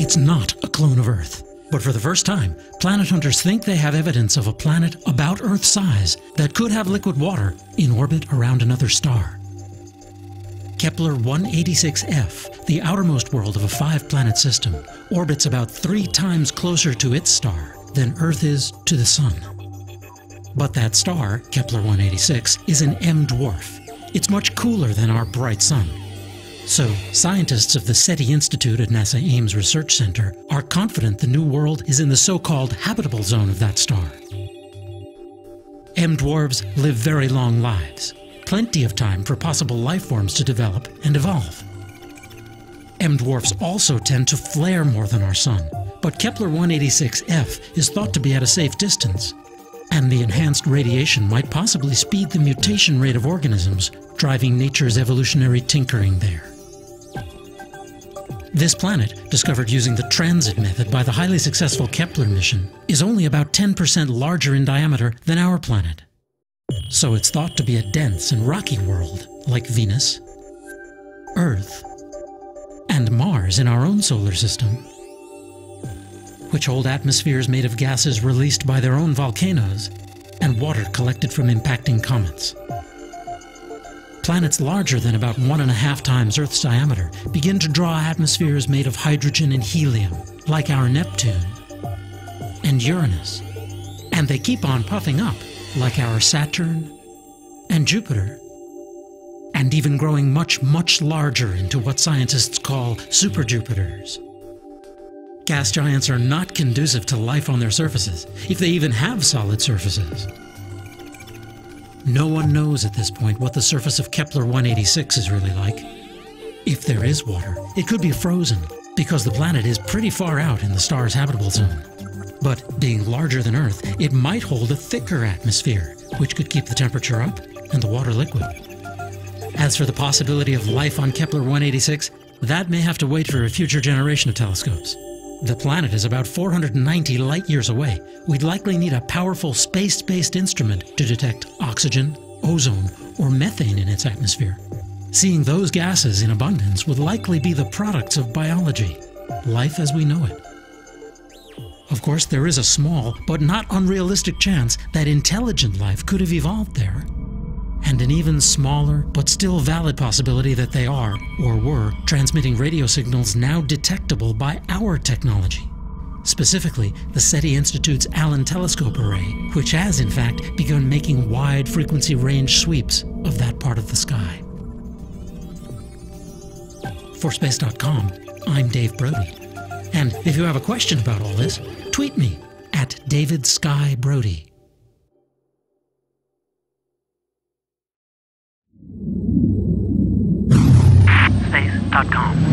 It's not a clone of Earth. But for the first time, planet hunters think they have evidence of a planet about Earth's size that could have liquid water in orbit around another star. Kepler 186f, the outermost world of a 5-planet system, orbits about 3 times closer to its star than Earth is to the Sun. But that star, Kepler 186, is an M dwarf. It's much cooler than our bright Sun. So, scientists of the SETI Institute at NASA Ames Research Center are confident the new world is in the so-called habitable zone of that star. M dwarfs live very long lives, plenty of time for possible life forms to develop and evolve. M dwarfs also tend to flare more than our Sun, but Kepler 186f is thought to be at a safe distance, and the enhanced radiation might possibly speed the mutation rate of organisms, driving nature's evolutionary tinkering there. This planet, discovered using the transit method by the highly successful Kepler mission, is only about 10% larger in diameter than our planet. So it's thought to be a dense and rocky world, like Venus, Earth, and Mars in our own solar system, which hold atmospheres made of gases released by their own volcanoes and water collected from impacting comets. Planets larger than about 1.5 times Earth's diameter begin to draw atmospheres made of hydrogen and helium, like our Neptune and Uranus, and they keep on puffing up, like our Saturn and Jupiter, and even growing much, much larger into what scientists call super-Jupiters. Gas giants are not conducive to life on their surfaces, if they even have solid surfaces. No one knows at this point what the surface of Kepler 186 is really like. If there is water, it could be frozen, because the planet is pretty far out in the star's habitable zone. But being larger than Earth, it might hold a thicker atmosphere, which could keep the temperature up and the water liquid. As for the possibility of life on Kepler 186, that may have to wait for a future generation of telescopes. The planet is about 490 light-years away. We'd likely need a powerful space-based instrument to detect oxygen, ozone, or methane in its atmosphere. Seeing those gases in abundance would likely be the products of biology, life as we know it. Of course, there is a small, but not unrealistic chance that intelligent life could have evolved there. And an even smaller, but still valid possibility that they are, or were, transmitting radio signals now detectable by our technology. Specifically, the SETI Institute's Allen Telescope Array, which has, in fact, begun making wide frequency range sweeps of that part of the sky. For Space.com, I'm Dave Brody. And if you have a question about all this, tweet me at DavidSkyBrody. Space.com.